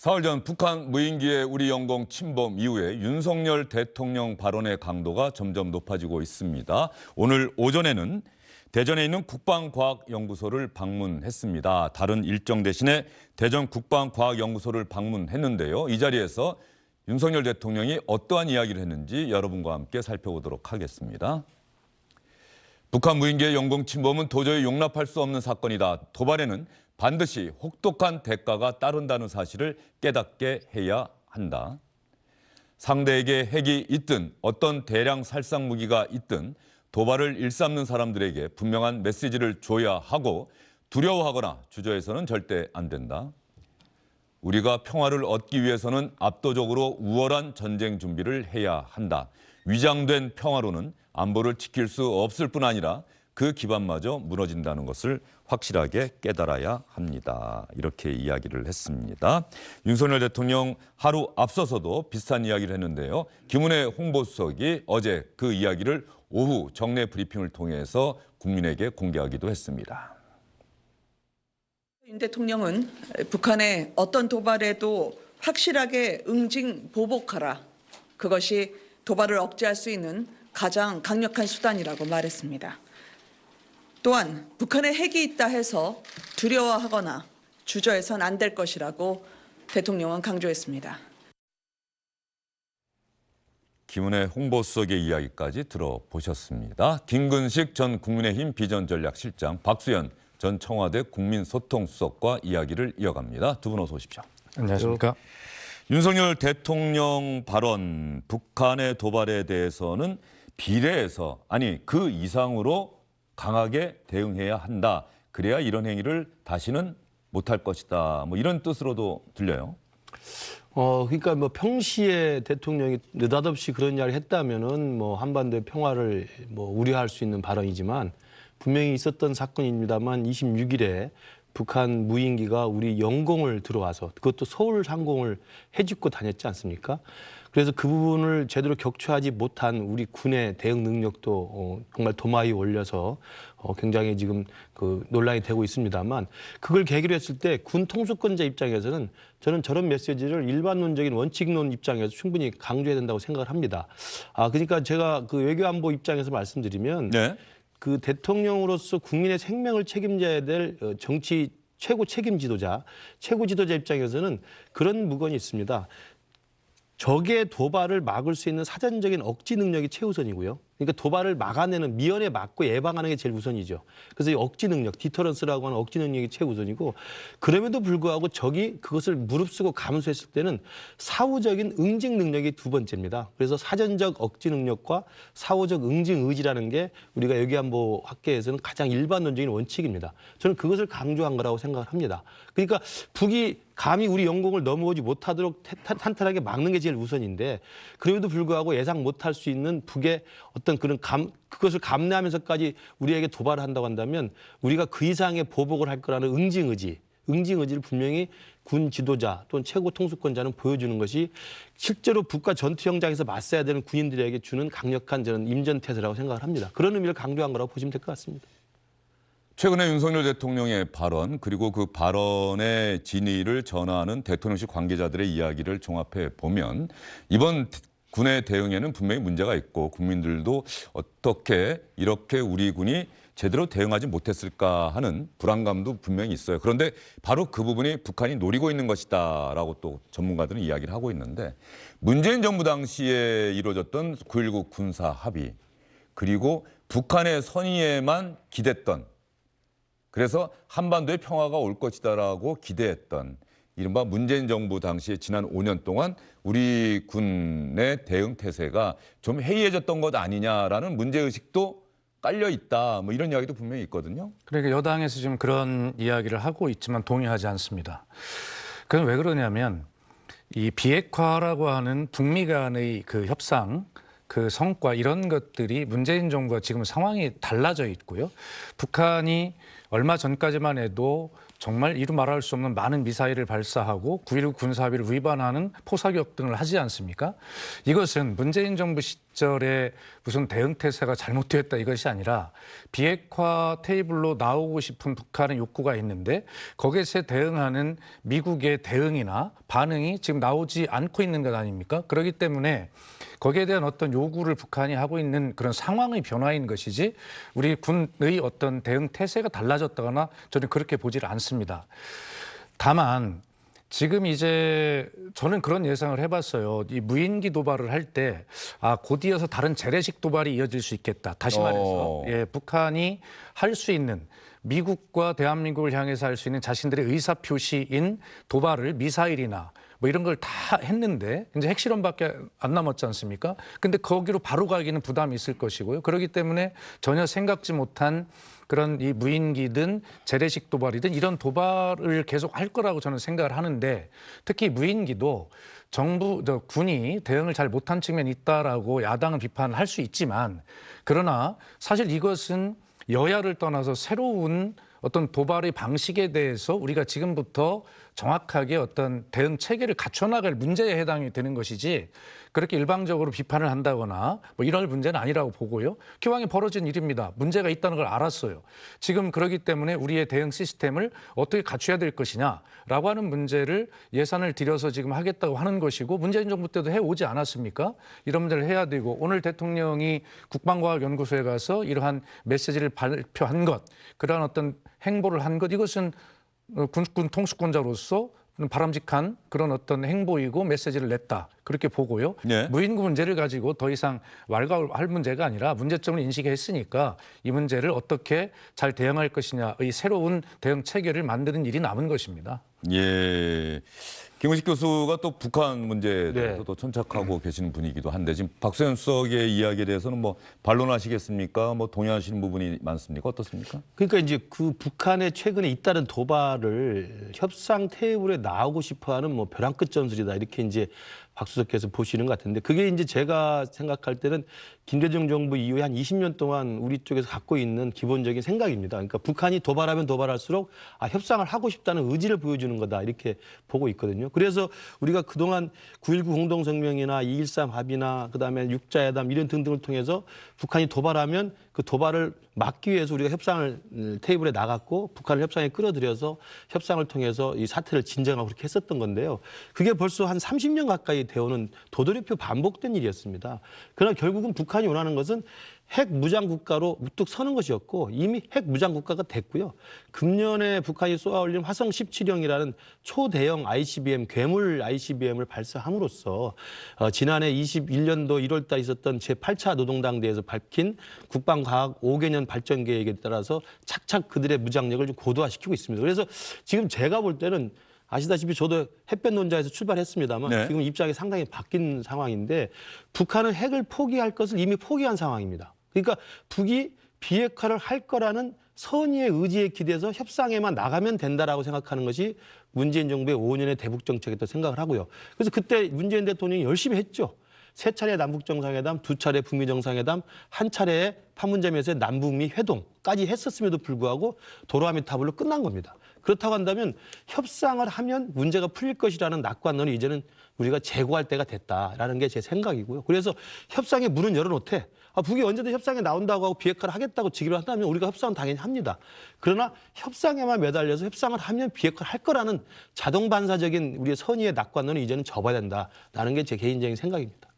사흘 전 북한 무인기의 우리 영공 침범 이후에 윤석열 대통령 발언의 강도가 점점 높아지고 있습니다. 오늘 오전에는 대전에 있는 국방과학연구소를 방문했습니다. 다른 일정 대신에 대전 국방과학연구소를 방문했는데요. 이 자리에서 윤석열 대통령이 어떠한 이야기를 했는지 여러분과 함께 살펴보도록 하겠습니다. 북한 무인기의 영공 침범은 도저히 용납할 수 없는 사건이다. 도발에는 반드시 혹독한 대가가 따른다는 사실을 깨닫게 해야 한다. 상대에게 핵이 있든 어떤 대량 살상 무기가 있든 도발을 일삼는 사람들에게 분명한 메시지를 줘야 하고 두려워하거나 주저해서는 절대 안 된다. 우리가 평화를 얻기 위해서는 압도적으로 우월한 전쟁 준비를 해야 한다. 위장된 평화로는 안보를 지킬 수 없을 뿐 아니라 그 기반마저 무너진다는 것을 확실하게 깨달아야 합니다. 이렇게 이야기를 했습니다. 윤석열 대통령 하루 앞서서도 비슷한 이야기를 했는데요. 김은혜 홍보수석이 어제 그 이야기를 오후 정례 브리핑을 통해서 국민에게 공개하기도 했습니다. 윤 대통령은 북한의 어떤 도발에도 확실하게 응징 보복하라. 그것이 도발을 억제할 수 있는 가장 강력한 수단이라고 말했습니다. 또한 북한에 핵이 있다 해서 두려워하거나 주저해선 안 될 것이라고 대통령은 강조했습니다. 김은혜 홍보수석의 이야기까지 들어보셨습니다. 김근식 전 국민의힘 비전전략실장, 박수현 전 청와대 국민소통수석과 이야기를 이어갑니다. 두 분 어서 오십시오. 안녕하십니까. 윤석열 대통령 발언, 북한의 도발에 대해서는 비례해서 아니 그 이상으로 강하게 대응해야 한다. 그래야 이런 행위를 다시는 못할 것이다. 뭐 이런 뜻으로도 들려요. 그러니까 뭐 평시에 대통령이 느닷없이 그런 이야기를 했다면은 뭐 한반도의 평화를 뭐 우려할 수 있는 발언이지만 분명히 있었던 사건입니다만 26일에 북한 무인기가 우리 영공을 들어와서 그것도 서울 상공을 해집고 다녔지 않습니까? 그래서 그 부분을 제대로 격추하지 못한 우리 군의 대응 능력도 정말 도마 위에 올려서 굉장히 지금 그 논란이 되고 있습니다만 그걸 계기로 했을 때 군 통수권자 입장에서는 저는 저런 메시지를 일반론적인 원칙론 입장에서 충분히 강조해야 된다고 생각을 합니다. 그러니까 제가 그 외교안보 입장에서 말씀드리면 네. 그 대통령으로서 국민의 생명을 책임져야 될 정치 최고 책임 지도자, 최고 지도자 입장에서는 그런 무건이 있습니다. 적의 도발을 막을 수 있는 사전적인 억지 능력이 최우선이고요. 그러니까 도발을 막아내는 미연에 막고 예방하는 게 제일 우선이죠. 그래서 이 억지 능력, 디터런스라고 하는 억지 능력이 최우선이고 그럼에도 불구하고 적이 그것을 무릅쓰고 감수했을 때는 사후적인 응징 능력이 두 번째입니다. 그래서 사전적 억지 능력과 사후적 응징 의지라는 게 우리가 외교안보 학계에서는 가장 일반론적인 원칙입니다. 저는 그것을 강조한 거라고 생각을 합니다. 그러니까 북이 감히 우리 영공을 넘어오지 못하도록 탄탄하게 막는 게 제일 우선인데 그럼에도 불구하고 예상 못할 수 있는 북의 어떤 그런 그것을 감내하면서까지 우리에게 도발을 한다고 한다면 우리가 그 이상의 보복을 할 거라는 응징 의지를 분명히 군 지도자 또는 최고 통수권자는 보여주는 것이 실제로 북과 전투 현장에서 맞서야 되는 군인들에게 주는 강력한 저는 임전태세라고 생각을 합니다. 그런 의미를 강조한 거라고 보시면 될 것 같습니다. 최근에 윤석열 대통령의 발언 그리고 그 발언의 진위를 전하는 대통령실 관계자들의 이야기를 종합해 보면 이번 군의 대응에는 분명히 문제가 있고 국민들도 어떻게 이렇게 우리 군이 제대로 대응하지 못했을까 하는 불안감도 분명히 있어요. 그런데 바로 그 부분이 북한이 노리고 있는 것이다라고 또 전문가들은 이야기를 하고 있는데 문재인 정부 당시에 이루어졌던 9.19 군사 합의 그리고 북한의 선의에만 기댔던 그래서 한반도의 평화가 올 것이다라고 기대했던 이른바 문재인 정부 당시에 지난 5년 동안 우리 군의 대응 태세가 좀 해이해졌던 것 아니냐라는 문제의식도 깔려 있다. 뭐 이런 이야기도 분명히 있거든요. 그러니까 여당에서 지금 그런 이야기를 하고 있지만 동의하지 않습니다. 그건 왜 그러냐면 이 비핵화라고 하는 북미 간의 그 협상 그 성과 이런 것들이 문재인 정부가 지금 상황이 달라져 있고요. 북한이 얼마 전까지만 해도 정말 이루 말할 수 없는 많은 미사일을 발사하고 9.19 군사합의를 위반하는 포사격 등을 하지 않습니까? 이것은 문재인 정부 시절에 무슨 대응 태세가 잘못되었다 이것이 아니라 비핵화 테이블로 나오고 싶은 북한의 욕구가 있는데 거기에 대응하는 미국의 대응이나 반응이 지금 나오지 않고 있는 것 아닙니까? 그렇기 때문에 거기에 대한 어떤 요구를 북한이 하고 있는 그런 상황의 변화인 것이지 우리 군의 어떤 대응 태세가 달라졌다거나 저는 그렇게 보지를 않습니다. 다만 지금 이제 저는 그런 예상을 해봤어요. 이 무인기 도발을 할 때 곧 이어서 다른 재래식 도발이 이어질 수 있겠다. 다시 말해서 북한이 할 수 있는 미국과 대한민국을 향해서 할 수 있는 자신들의 의사표시인 도발을 미사일이나 뭐 이런 걸 다 했는데 이제 핵실험밖에 안 남았지 않습니까? 근데 거기로 바로 가기는 부담이 있을 것이고요. 그렇기 때문에 전혀 생각지 못한 그런 이 무인기든 재래식 도발이든 이런 도발을 계속 할 거라고 저는 생각을 하는데 특히 무인기도 군이 대응을 잘 못한 측면이 있다라고 야당은 비판을 할 수 있지만 그러나 사실 이것은 여야를 떠나서 새로운 어떤 도발의 방식에 대해서 우리가 지금부터 정확하게 어떤 대응 체계를 갖춰나갈 문제에 해당이 되는 것이지 그렇게 일방적으로 비판을 한다거나 뭐 이럴 문제는 아니라고 보고요. 기왕에 벌어진 일입니다. 문제가 있다는 걸 알았어요. 지금 그렇기 때문에 우리의 대응 시스템을 어떻게 갖춰야 될 것이냐라고 하는 문제를 예산을 들여서 지금 하겠다고 하는 것이고 문재인 정부 때도 해오지 않았습니까? 이런 문제를 해야 되고 오늘 대통령이 국방과학연구소에 가서 이러한 메시지를 발표한 것, 그러한 어떤 행보를 한 것, 이것은 군 통수권자로서 바람직한 그런 어떤 행보이고 메시지를 냈다. 그렇게 보고요. 네. 무인구 문제를 가지고 더 이상 왈가왈부할 문제가 아니라 문제점을 인식했으니까 이 문제를 어떻게 잘 대응할 것이냐의 새로운 대응 체계를 만드는 일이 남은 것입니다. 예. 김은식 교수가 또 북한 문제에 대해서 네. 또 천착하고 계시는 분이기도 한데 지금 박수현 수석의 이야기에 대해서는 뭐 반론하시겠습니까? 뭐 동의하시는 부분이 많습니까? 어떻습니까? 그러니까 이제 그 북한의 최근에 잇따른 도발을 협상 테이블에 나오고 싶어하는 뭐 벼랑 끝 전술이다 이렇게 이제 박수석께서 보시는 것 같은데 그게 이제 제가 생각할 때는 김대중 정부 이후에 한 20년 동안 우리 쪽에서 갖고 있는 기본적인 생각입니다. 그러니까 북한이 도발하면 도발할수록 협상을 하고 싶다는 의지를 보여주는 거다 이렇게 보고 있거든요. 그래서 우리가 그동안 9.19 공동성명이나 2.13 합의나 그다음에 육자회담 이런 등등을 통해서 북한이 도발하면 그 도발을 막기 위해서 우리가 협상을 테이블에 나갔고 북한을 협상에 끌어들여서 협상을 통해서 이 사태를 진정하고 그렇게 했었던 건데요. 그게 벌써 한 30년 가까이 되어오는 도돌이표 반복된 일이었습니다. 그러나 결국은 북한이 원하는 것은 핵 무장 국가로 우뚝 서는 것이었고 이미 핵 무장 국가가 됐고요. 금년에 북한이 쏘아올린 화성 17형이라는 초대형 ICBM, 괴물 ICBM을 발사함으로써 지난해 21년도 1월 달 있었던 제8차 노동당대에서 밝힌 국방과학 5개년 발전 계획에 따라서 착착 그들의 무장력을 좀 고도화시키고 있습니다. 그래서 지금 제가 볼 때는 아시다시피 저도 햇볕 논자에서 출발했습니다만 네. 지금 입장이 상당히 바뀐 상황인데 북한은 핵을 포기할 것을 이미 포기한 상황입니다. 그러니까 북이 비핵화를 할 거라는 선의의 의지에 기대서 협상에만 나가면 된다라고 생각하는 것이 문재인 정부의 5년의 대북 정책이라고 생각을 하고요. 그래서 그때 문재인 대통령이 열심히 했죠. 3차례 남북 정상회담, 2차례 북미 정상회담, 1차례의 판문점에서의 남북미 회동까지 했었음에도 불구하고 도로아미 타블로 끝난 겁니다. 그렇다고 한다면 협상을 하면 문제가 풀릴 것이라는 낙관론이 이제는 우리가 제고할 때가 됐다라는 게 제 생각이고요. 그래서 협상의 문은 열어놓되 북이 언제든 협상에 나온다고 하고 비핵화를 하겠다고 지기로 한다면 우리가 협상은 당연히 합니다. 그러나 협상에만 매달려서 협상을 하면 비핵화를 할 거라는 자동 반사적인 우리의 선의의 낙관론은 이제는 접어야 된다라는 게 제 개인적인 생각입니다.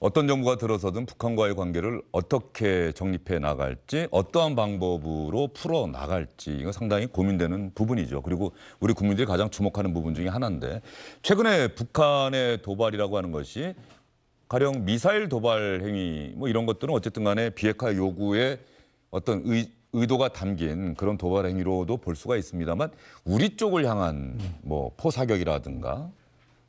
어떤 정부가 들어서든 북한과의 관계를 어떻게 정립해 나갈지 어떠한 방법으로 풀어 나갈지 이거 상당히 고민되는 부분이죠. 그리고 우리 국민들이 가장 주목하는 부분 중에 하나인데 최근에 북한의 도발이라고 하는 것이 가령 미사일 도발 행위 뭐 이런 것들은 어쨌든 간에 비핵화 요구에 어떤 의도가 담긴 그런 도발 행위로도 볼 수가 있습니다만 우리 쪽을 향한 뭐 포사격이라든가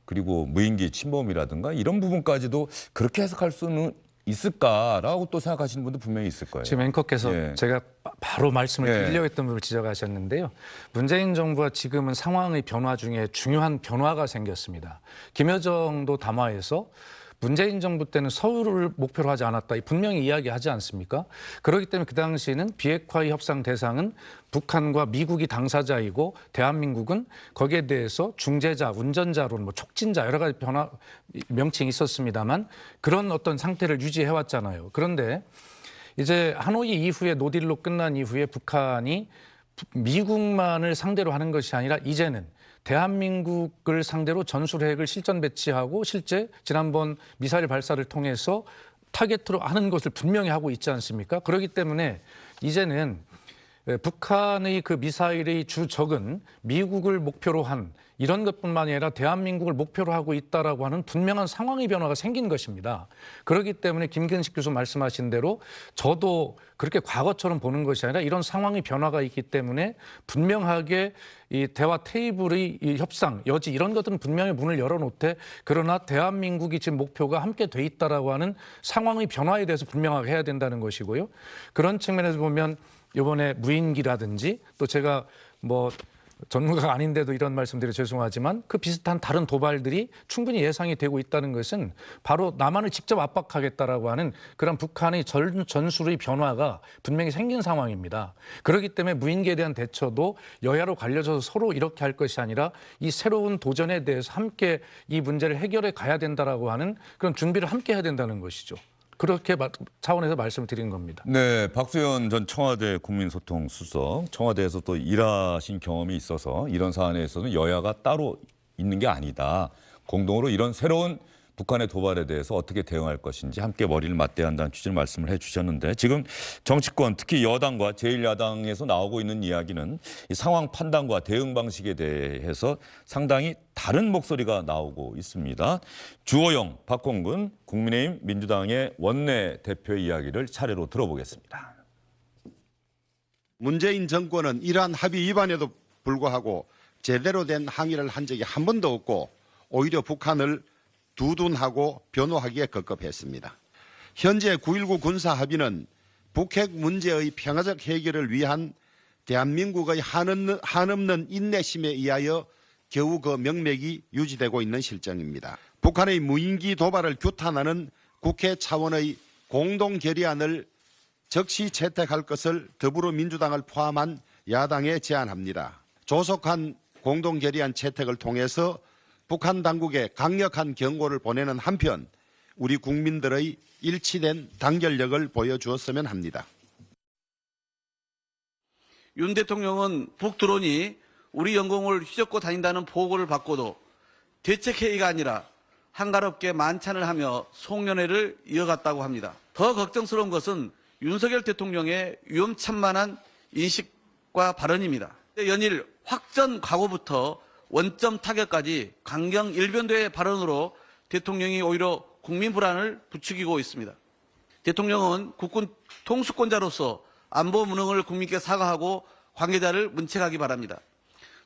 그리고 무인기 침범이라든가 이런 부분까지도 그렇게 해석할 수는 있을까라고 또 생각하시는 분도 분명히 있을 거예요. 지금 앵커께서 예. 제가 바로 말씀을 예. 드리려고 했던 부분을 지적하셨는데요. 문재인 정부가 지금은 상황의 변화 중에 중요한 변화가 생겼습니다. 김여정도 담화에서 문재인 정부 때는 서울을 목표로 하지 않았다. 분명히 이야기하지 않습니까? 그렇기 때문에 그 당시에는 비핵화의 협상 대상은 북한과 미국이 당사자이고 대한민국은 거기에 대해서 중재자, 운전자론, 뭐 촉진자 여러 가지 변화 명칭이 있었습니다만 그런 어떤 상태를 유지해 왔잖아요. 그런데 이제 하노이 이후에 노딜로 끝난 이후에 북한이 미국만을 상대로 하는 것이 아니라 이제는 대한민국을 상대로 전술핵을 실전 배치하고 실제 지난번 미사일 발사를 통해서 타겟으로 하는 것을 분명히 하고 있지 않습니까? 그렇기 때문에 이제는 북한의 그 미사일의 주적은 미국을 목표로 한 이런 것뿐만 아니라 대한민국을 목표로 하고 있다라고 하는 분명한 상황의 변화가 생긴 것입니다. 그렇기 때문에 김근식 교수 말씀하신 대로 저도 그렇게 과거처럼 보는 것이 아니라 이런 상황의 변화가 있기 때문에 분명하게 이 대화 테이블의 이 협상, 여지 이런 것들은 분명히 문을 열어놓되 그러나 대한민국이 지금 목표가 함께 돼 있다라고 하는 상황의 변화에 대해서 분명하게 해야 된다는 것이고요. 그런 측면에서 보면 이번에 무인기라든지 또 제가 뭐 전문가가 아닌데도 이런 말씀드려 죄송하지만 그 비슷한 다른 도발들이 충분히 예상이 되고 있다는 것은 바로 남한을 직접 압박하겠다라고 하는 그런 북한의 전술의 변화가 분명히 생긴 상황입니다. 그렇기 때문에 무인기에 대한 대처도 여야로 갈려져서 서로 이렇게 할 것이 아니라 이 새로운 도전에 대해서 함께 이 문제를 해결해 가야 된다라고 하는 그런 준비를 함께 해야 된다는 것이죠. 그렇게 차원에서 말씀을 드리는 겁니다. 네, 박수현 전 청와대 국민소통수석, 청와대에서 또 일하신 경험이 있어서 이런 사안에서는 여야가 따로 있는 게 아니다. 공동으로 이런 새로운 북한의 도발에 대해서 어떻게 대응할 것인지 함께 머리를 맞대야 한다는 취지로 말씀을 해주셨는데 지금 정치권 특히 여당과 제1야당에서 나오고 있는 이야기는 이 상황 판단과 대응 방식에 대해서 상당히 다른 목소리가 나오고 있습니다. 주호영, 박홍근, 국민의힘 민주당의 원내대표의 이야기를 차례로 들어보겠습니다. 문재인 정권은 이러한 합의 위반에도 불구하고 제대로 된 항의를 한 적이 한 번도 없고 오히려 북한을 두둔하고 변호하기에 급급했습니다. 현재 9.19 군사합의는 북핵 문제의 평화적 해결을 위한 대한민국의 한없는 인내심에 의하여 겨우 그 명맥이 유지되고 있는 실정입니다. 북한의 무인기 도발을 규탄하는 국회 차원의 공동 결의안을 즉시 채택할 것을 더불어민주당을 포함한 야당에 제안합니다. 조속한 공동 결의안 채택을 통해서 북한 당국에 강력한 경고를 보내는 한편 우리 국민들의 일치된 단결력을 보여주었으면 합니다. 윤 대통령은 북드론이 우리 영공을 휘젓고 다닌다는 보고를 받고도 대책회의가 아니라 한가롭게 만찬을 하며 송년회를 이어갔다고 합니다. 더 걱정스러운 것은 윤석열 대통령의 위험천만한 인식과 발언입니다. 연일 확전 각오부터 원점 타격까지 강경 일변도의 발언으로 대통령이 오히려 국민 불안을 부추기고 있습니다. 대통령은 국군 통수권자로서 안보 무능을 국민께 사과하고 관계자를 문책하기 바랍니다.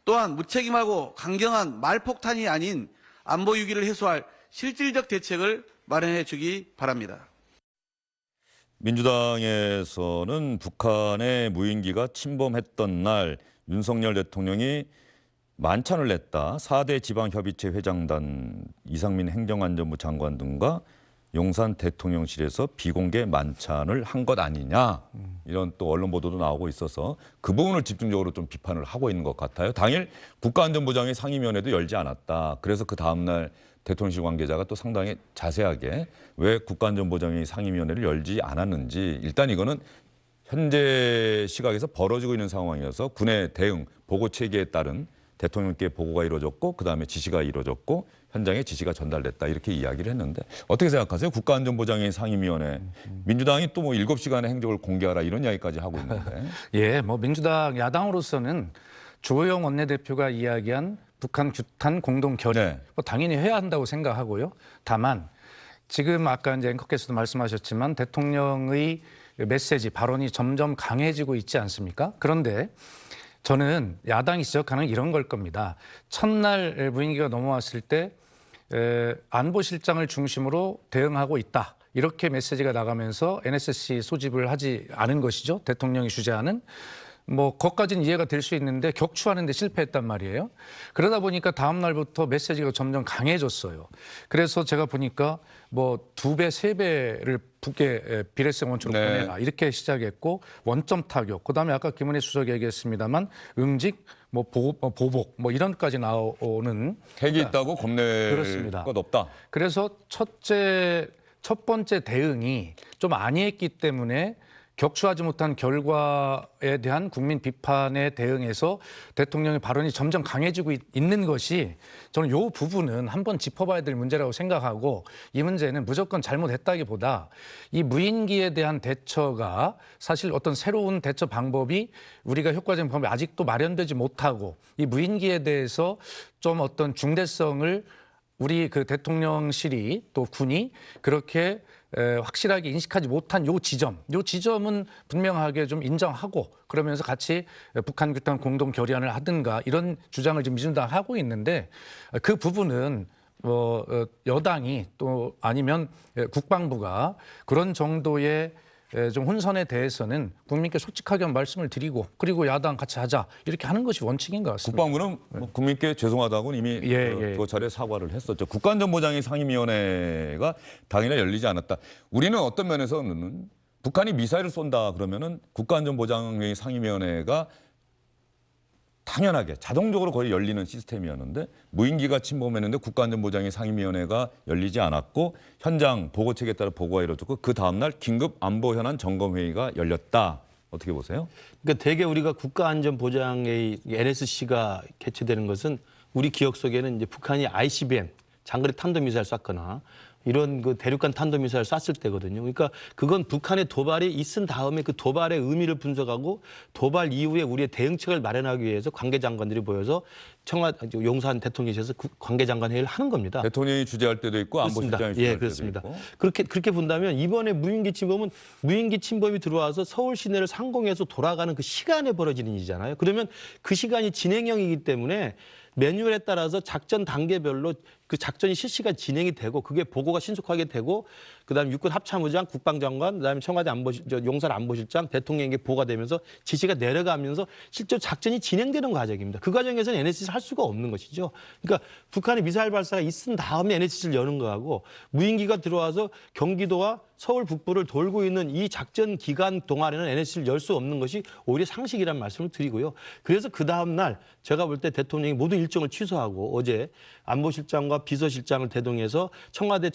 또한 무책임하고 강경한 말폭탄이 아닌 안보 위기를 해소할 실질적 대책을 마련해 주기 바랍니다. 민주당에서는 북한의 무인기가 침범했던 날 윤석열 대통령이 만찬을 냈다. 4대 지방협의체 회장단 이상민 행정안전부 장관 등과 용산 대통령실에서 비공개 만찬을 한 것 아니냐. 이런 또 언론 보도도 나오고 있어서 그 부분을 집중적으로 좀 비판을 하고 있는 것 같아요. 당일 국가안전부장이 상임위원회도 열지 않았다. 그래서 그 다음날 대통령실 관계자가 또 상당히 자세하게 왜 국가안전부장이 상임위원회를 열지 않았는지 일단 이거는 현재 시각에서 벌어지고 있는 상황이어서 군의 대응, 보고 체계에 따른 대통령께 보고가 이루어졌고 그다음에 지시가 이루어졌고 현장에 지시가 전달됐다 이렇게 이야기를 했는데 어떻게 생각하세요? 국가안전보장회 상임위원회 민주당이 또 뭐 7시간의 행적을 공개하라 이런 이야기까지 하고 있는데 예, 뭐 민주당 야당으로서는 주호영 원내대표가 이야기한 북한 규탄 공동 결의 네. 뭐 당연히 해야 한다고 생각하고요. 다만 지금 아까 이제 앵커께서도 말씀하셨지만 대통령의 메시지 발언이 점점 강해지고 있지 않습니까? 그런데 저는 야당이 지적하는 이런 걸 겁니다. 첫날 무인기가 넘어왔을 때 안보실장을 중심으로 대응하고 있다. 이렇게 메시지가 나가면서 NSC 소집을 하지 않은 것이죠. 대통령이 주재하는. 뭐 거기까지는 이해가 될 수 있는데 격추하는 데 실패했단 말이에요. 그러다 보니까 다음 날부터 메시지가 점점 강해졌어요. 그래서 제가 보니까 뭐 2배, 3배를 북에 비례성 원초로 네. 보내라 이렇게 시작했고 원점 타격. 그다음에 아까 김은혜 수석이 얘기했습니다만 응직, 뭐 보복, 뭐 이런까지 나오는 핵이 있다고 겁낼 그렇습니다. 것 없다. 그래서 첫 번째 대응이 좀 안이했기 때문에 격추하지 못한 결과에 대한 국민 비판에 대응해서 대통령의 발언이 점점 강해지고 있는 것이 저는 이 부분은 한번 짚어봐야 될 문제라고 생각하고 이 문제는 무조건 잘못했다기보다 이 무인기에 대한 대처가 사실 어떤 새로운 대처 방법이 우리가 효과적인 방법이 아직도 마련되지 못하고 이 무인기에 대해서 좀 어떤 중대성을 우리 그 대통령실이 또 군이 그렇게 확실하게 인식하지 못한 요 지점은 분명하게 좀 인정하고 그러면서 같이 북한 규탄 공동 결의안을 하든가 이런 주장을 지금 민주당 하고 있는데 그 부분은 여당이 또 아니면 국방부가 그런 정도의 좀 혼선에 대해서는 국민께 솔직하게 말씀을 드리고 그리고 야당 같이 하자 이렇게 하는 것이 원칙인 것 같습니다. 국방부는 뭐 국민께 죄송하다고 이미 그 자리에 사과를 했었죠. 국가안전보장위 상임위원회가 당일에 열리지 않았다. 우리는 어떤 면에서는 북한이 미사일을 쏜다 그러면은 국가안전보장위 상임위원회가 당연하게 자동적으로 거의 열리는 시스템이었는데 무인기가 침범했는데 국가안전보장위 상임위원회가 열리지 않았고 현장 보고책에 따라 보고가 이루어졌고 그 다음날 긴급 안보 현안 점검회의가 열렸다. 어떻게 보세요? 그러니까 대개 우리가 국가안전보장회의 NSC가 개최되는 것은 우리 기억 속에는 이제 북한이 ICBM 장거리 탄도미사일 쐈거나 이런 그 대륙간 탄도미사일 쐈을 때거든요. 그러니까 그건 북한의 도발이 있은 다음에 그 도발의 의미를 분석하고 도발 이후에 우리의 대응책을 마련하기 위해서 관계장관들이 모여서 용산 대통령실에서 관계장관 회의를 하는 겁니다. 대통령이 주재할 때도 있고 안보실장이 주재할 그렇습니다. 때도 있고. 그렇게 본다면 이번에 무인기 침범은 무인기 침범이 들어와서 서울 시내를 상공해서 돌아가는 그 시간에 벌어지는 일이잖아요. 그러면 그 시간이 진행형이기 때문에 매뉴얼에 따라서 작전 단계별로 그 작전이 실시간 진행이 되고 그게 보고가 신속하게 되고 그다음에 육군 합참의장, 국방장관, 그다음에 청와대 용산 안보실장, 대통령에게 보고가 되면서 지시가 내려가면서 실제로 작전이 진행되는 과정입니다. 그 과정에서는 NSC를 할 수가 없는 것이죠. 그러니까 북한의 미사일 발사가 있은 다음에 NSC를 여는 거하고 무인기가 들어와서 경기도와 서울 북부를 돌고 있는 이 작전 기간 동안에는 NSC를 열 수 없는 것이 오히려 상식이라는 말씀을 드리고요. 그래서 그 다음 날 제가 볼 때 대통령이 모든 일정을 취소하고 어제 안보실장과 비서실장을 대동해서 청와대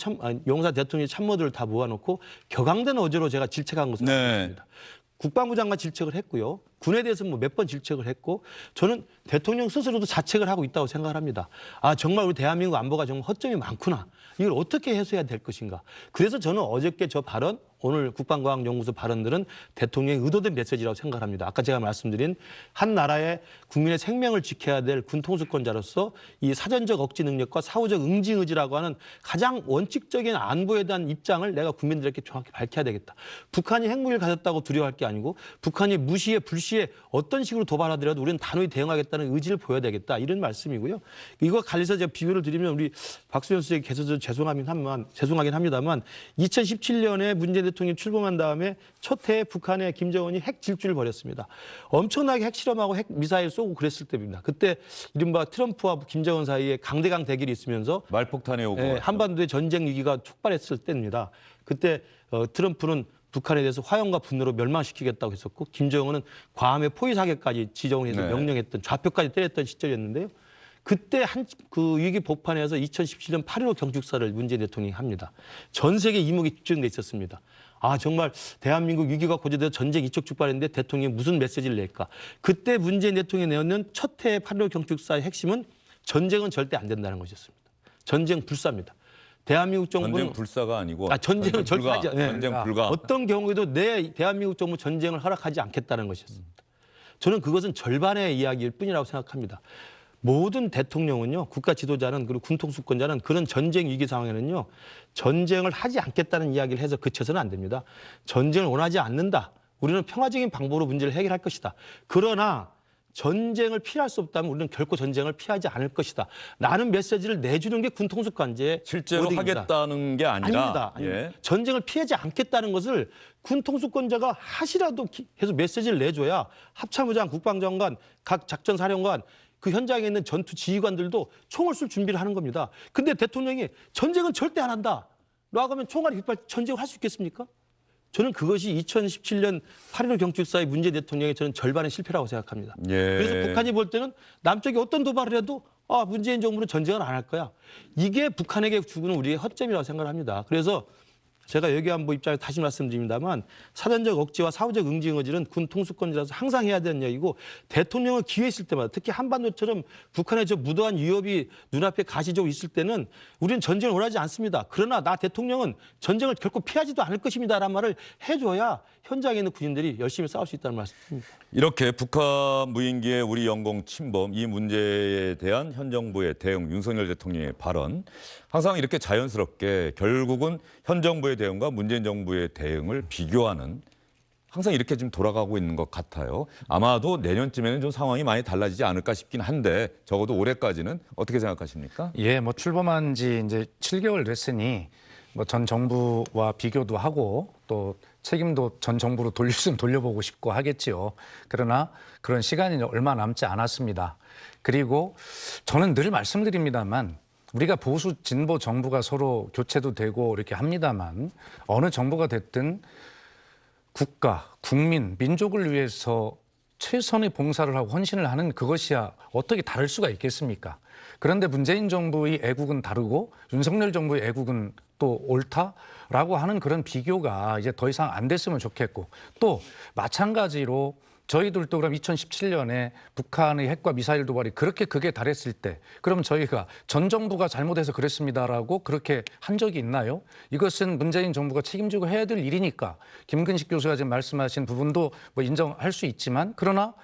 용산 대통령 참모들을 다 모아놓고 격앙된 어제로 제가 질책한 것을 알고 있습니다. 국방부 장관 질책을 했고요. 군에 대해서 뭐 몇 번 질책을 했고 저는 대통령 스스로도 자책을 하고 있다고 생각을 합니다. 아 정말 우리 대한민국 안보가 정말 허점이 많구나. 이걸 어떻게 해소해야 될 것인가. 그래서 저는 어저께 저 발언 오늘 국방과학연구소 발언들은 대통령의 의도된 메시지라고 생각합니다. 아까 제가 말씀드린 한 나라의 국민의 생명을 지켜야 될 군통수권자로서 이 사전적 억지 능력과 사후적 응징 의지라고 하는 가장 원칙적인 안보에 대한 입장을 내가 국민들에게 정확히 밝혀야 되겠다. 북한이 핵무기를 가졌다고 두려워할 게 아니고 북한이 무시에 불시에 어떤 식으로 도발하더라도 우리는 단호히 대응하겠다는 의지를 보여야 되겠다. 이런 말씀이고요. 이거 관련해서 제가 비교를 드리면 우리 박수현 수석이 계속 죄송하긴 합니다만 2017년에 문재인 대통령이 출범한 다음에 첫 해에 북한의 김정은이 핵 질주를 벌였습니다. 엄청나게 핵 실험하고 핵 미사일 쏘고 그랬을 때입니다. 그때 이른바 트럼프와 김정은 사이에 강대강 대결이 있으면서 말폭탄이 오고 한반도의 전쟁 위기가 촉발했을 때입니다. 그때 트럼프는 북한에 대해서 화염과 분노로 멸망시키겠다고 했었고 김정은은 괌의 포위 사격까지 지정을 해서 명령했던 좌표까지 때렸던 시절이었는데요. 그때 그 위기 복판에서 2017년 8.15 경축사를 문재인 대통령이 합니다. 전 세계 이목이 집중돼 있었습니다. 아 정말 대한민국 위기가 고조돼서 전쟁 이촉즉발했는데 대통령이 무슨 메시지를 낼까. 그때 문재인 대통령이 내었는 첫 해의 8.15 경축사의 핵심은 전쟁은 절대 안 된다는 것이었습니다. 전쟁 불사입니다. 대한민국 정부는 전쟁 불사가 아니고 전쟁은 절대 하지 않아요. 전쟁 불가. 어떤 경우에도 내 대한민국 정부 전쟁을 허락하지 않겠다는 것이었습니다. 저는 그것은 절반의 이야기일 뿐이라고 생각합니다. 모든 대통령은요, 국가 지도자는 그리고 군통수권자는 그런 전쟁 위기 상황에는요, 전쟁을 하지 않겠다는 이야기를 해서 그쳐서는 안 됩니다. 전쟁을 원하지 않는다. 우리는 평화적인 방법으로 문제를 해결할 것이다. 그러나 전쟁을 피할 수 없다면 우리는 결코 전쟁을 피하지 않을 것이다. 라는 메시지를 내주는 게 군통수권자의 실제로 모델입니다. 하겠다는 게 아니라 아닙니다. 예. 전쟁을 피하지 않겠다는 것을 군통수권자가 하시라도 해서 메시지를 내줘야 합참의장, 국방장관, 각 작전사령관 그 현장에 있는 전투 지휘관들도 총을 쏠 준비를 하는 겁니다. 근데 대통령이 전쟁은 절대 안 한다. 라고 하면 총알이 빗발 전쟁을 할 수 있겠습니까? 저는 그것이 2017년 8.15 경축사의 문재인 대통령의 저는 절반의 실패라고 생각합니다. 예. 그래서 북한이 볼 때는 남쪽이 어떤 도발을 해도 문재인 정부는 전쟁을 안 할 거야. 이게 북한에게 주는 우리의 허점이라고 생각을 합니다. 그래서 제가 외교안보 입장에서 다시 말씀드립니다만 사전적 억지와 사후적 응징의지는 군 통수권자라서 항상 해야 되는 이야기고 대통령은 기회 있을 때마다 특히 한반도처럼 북한의 저 무도한 위협이 눈앞에 가시적으로 있을 때는 우리는 전쟁을 원하지 않습니다. 그러나 나 대통령은 전쟁을 결코 피하지도 않을 것입니다라는 말을 해줘야 현장에 있는 군인들이 열심히 싸울 수 있다는 말씀입니다. 이렇게 북한 무인기의 우리 영공 침범 이 문제에 대한 현 정부의 대응, 윤석열 대통령의 발언 항상 이렇게 자연스럽게 결국은 현 정부의 대응과 문재인 정부의 대응을 비교하는 항상 이렇게 지금 돌아가고 있는 것 같아요. 아마도 내년쯤에는 좀 상황이 많이 달라지지 않을까 싶긴 한데 적어도 올해까지는 어떻게 생각하십니까? 예, 뭐 출범한 지 이제 7개월 됐으니 뭐 전 정부와 비교도 하고 또 책임도 전 정부로 돌릴 수는 돌려보고 싶고 하겠지요. 그러나 그런 시간이 얼마 남지 않았습니다. 그리고 저는 늘 말씀드립니다만 우리가 보수 진보 정부가 서로 교체도 되고 이렇게 합니다만 어느 정부가 됐든 국가, 국민, 민족을 위해서 최선의 봉사를 하고 헌신을 하는 그것이야 어떻게 다를 수가 있겠습니까? 그런데 문재인 정부의 애국은 다르고 윤석열 정부의 애국은 또 옳다라고 하는 그런 비교가 이제 더 이상 안 됐으면 좋겠고 또 마찬가지로 저희들도 그럼 2017년에 북한의 핵과 미사일 도발이 그렇게 극에 달했을 때 그럼 저희가 전 정부가 잘못해서 그랬습니다라고 그렇게 한 적이 있나요? 이것은 문재인 정부가 책임지고 해야 될 일이니까 김근식 교수가 지금 말씀하신 부분도 뭐 인정할 수 있지만 그러나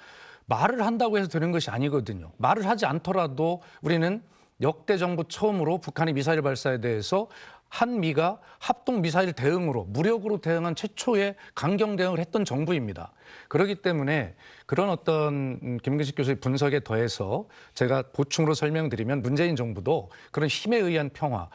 말을 한다고 해서 되는 것이 아니거든요. 말을 하지 않더라도 우리는 역대 정부 처음으로 북한의 미사일 발사에 대해서 한미가 합동 미사일 대응으로 무력으로 대응한 최초의 강경 대응을 했던 정부입니다. 그렇기 때문에 그런 어떤 김근식 교수의 분석에 더해서 제가 보충으로 설명드리면 문재인 정부도 그런 힘에 의한 평화,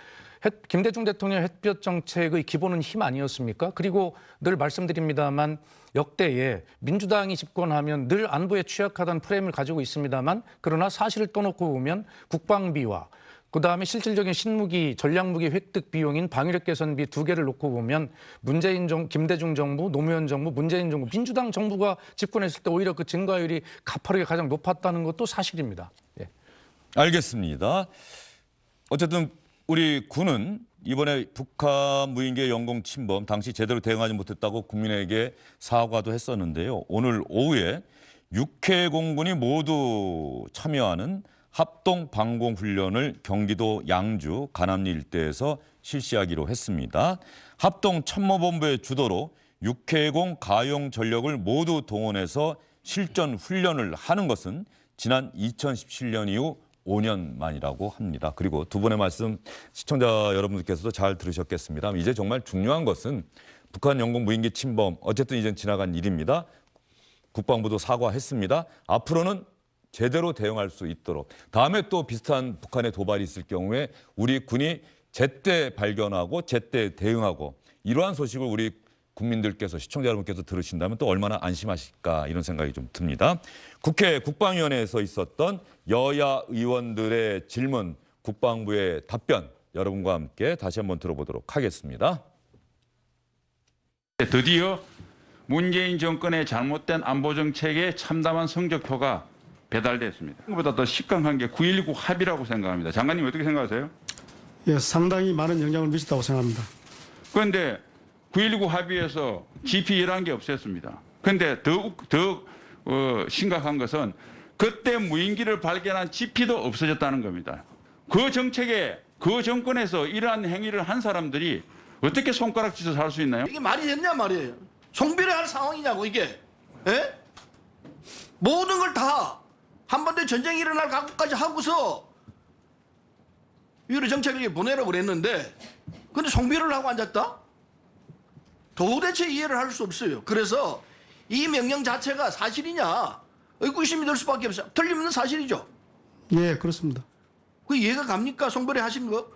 김대중 대통령 햇볕 정책의 기본은 힘 아니었습니까? 그리고 늘 말씀드립니다만 역대에 민주당이 집권하면 늘 안보에 취약하다는 프레임을 가지고 있습니다만 그러나 사실을 떠놓고 보면 국방비와 그다음에 실질적인 신무기, 전략무기 획득 비용인 방위력 개선비 두 개를 놓고 보면 문재인 정부, 김대중 정부, 노무현 정부, 문재인 정부, 민주당 정부가 집권했을 때 오히려 그 증가율이 가파르게 가장 높았다는 것도 사실입니다. 예. 알겠습니다. 어쨌든 우리 군은 이번에 북한 무인기의 영공 침범 당시 제대로 대응하지 못했다고 국민에게 사과도 했었는데요. 오늘 오후에 6회 공군이 모두 참여하는 합동 방공 훈련을 경기도 양주 간암리 일대에서 실시하기로 했습니다. 합동 참모본부의 주도로 6회공 가용 전력을 모두 동원해서 실전 훈련을 하는 것은 지난 2017년 이후 5년 만이라고 합니다. 그리고 두 분의 말씀 시청자 여러분들께서도 잘 들으셨겠습니다. 이제 정말 중요한 것은 북한 영공 무인기 침범 어쨌든 이젠 지나간 일입니다. 국방부도 사과했습니다. 앞으로는 제대로 대응할 수 있도록 다음에 또 비슷한 북한의 도발이 있을 경우에 우리 군이 제때 발견하고 제때 대응하고 이러한 소식을 우리 국민들께서 시청자 여러분께서 들으신다면 또 얼마나 안심하실까 이런 생각이 좀 듭니다. 국회 국방위원회에서 있었던 여야 의원들의 질문, 국방부의 답변 여러분과 함께 다시 한번 들어보도록 하겠습니다. 드디어 문재인 정권의 잘못된 안보 정책에 참담한 성적표가 배달됐습니다. 그보다 더 식강한 게 9.19 합의라고 생각합니다. 장관님 어떻게 생각하세요? 예, 상당히 많은 영향을 미쳤다고 생각합니다. 그런데 9.19 합의에서 GP 11개 없앴습니다. 그런데 더 심각한 것은 그때 무인기를 발견한 GP도 없어졌다는 겁니다. 그 정책에 그 정권에서 이러한 행위를 한 사람들이 어떻게 손가락질을 할 수 있나요? 이게 말이 됐냐 말이에요. 송비를 할 상황이냐고 이게. 에? 모든 걸 다 한반도에 전쟁이 일어날 각오까지 하고서 유로 정책을 보내라고 그랬는데 근데 송비를 하고 앉았다? 도대체 이해를 할 수 없어요. 그래서 이 명령 자체가 사실이냐 의구심이 들 수밖에 없어요. 틀림없는 사실이죠. 예, 그렇습니다. 그 이해가 갑니까? 송별회 하신 거?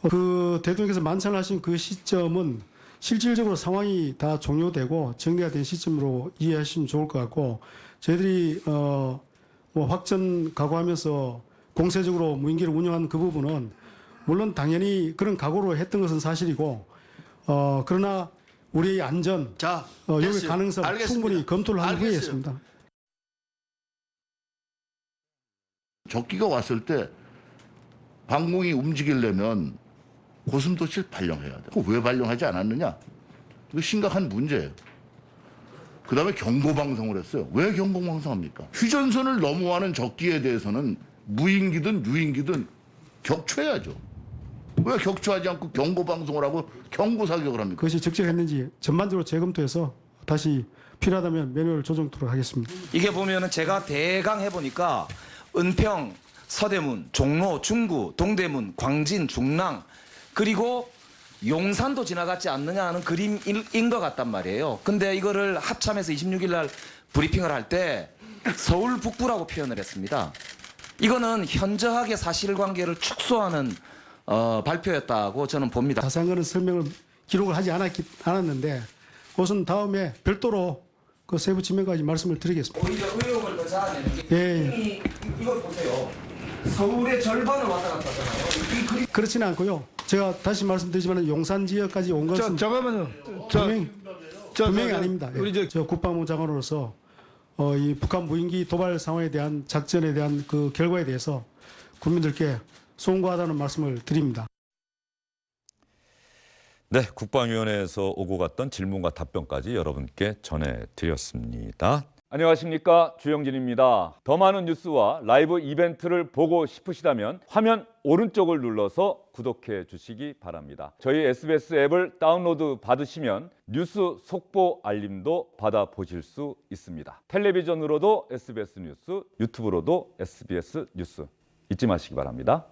그 대통령께서 만찬하신 그 시점은 실질적으로 상황이 다 종료되고 정리가 된 시점으로 이해하시면 좋을 것 같고, 저희들이 뭐 확전 각오하면서 공세적으로 무인기를 운영한 그 부분은 물론 당연히 그런 각오로 했던 것은 사실이고, 그러나 우리의 안전, 자, 여기 됐어요. 가능성 알겠습니다. 충분히 검토를 한 후에 알겠어요. 했습니다. 적기가 왔을 때 방공이 움직이려면 고슴도치를 발령해야 돼. 그거 왜 발령하지 않았느냐? 이거 심각한 문제예요. 그 다음에 경고방송을 했어요. 왜 경고방송합니까? 휴전선을 넘어가는 적기에 대해서는 무인기든 유인기든 격추해야죠. 왜 격추하지 않고 경고방송을 하고 경고사격을 합니까? 그것이 적절했는지 전반적으로 재검토해서 다시 필요하다면 매뉴얼을 조정토록 하겠습니다. 이게 보면은 제가 대강 해보니까 은평, 서대문, 종로, 중구, 동대문, 광진, 중랑 그리고 용산도 지나갔지 않느냐 하는 그림인 것 같단 말이에요. 근데 이거를 합참에서 26일 날 브리핑을 할 때 서울 북부라고 표현을 했습니다. 이거는 현저하게 사실관계를 축소하는 발표였다고 저는 봅니다. 자세한 거는 설명을 기록을 하지 않았는데 그것은 다음에 별도로 그 세부 지명까지 말씀을 드리겠습니다. 오히려 의혹을 더 자아내는 게 예. 이걸 보세요. 서울의 절반을 왔다 갔다 하잖아요. 이 그림 그렇지는 않고요. 제가 다시 말씀드리지만 용산 지역까지 온 것은 잠깐만요. 분명히 아닙니다. 저 국방부 장관으로서 이 북한 무인기 도발 상황에 대한 작전에 대한 그 결과에 대해서 국민들께 송구하다는 말씀을 드립니다. 네, 국방위원회에서 오고 갔던 질문과 답변까지 여러분께 전해드렸습니다. 안녕하십니까, 주영진입니다. 더 많은 뉴스와 라이브 이벤트를 보고 싶으시다면 화면 오른쪽을 눌러서 구독해 주시기 바랍니다. 저희 SBS 앱을 다운로드 받으시면 뉴스 속보 알림도 받아보실 수 있습니다. 텔레비전으로도 SBS 뉴스, 유튜브로도 SBS 뉴스 잊지 마시기 바랍니다.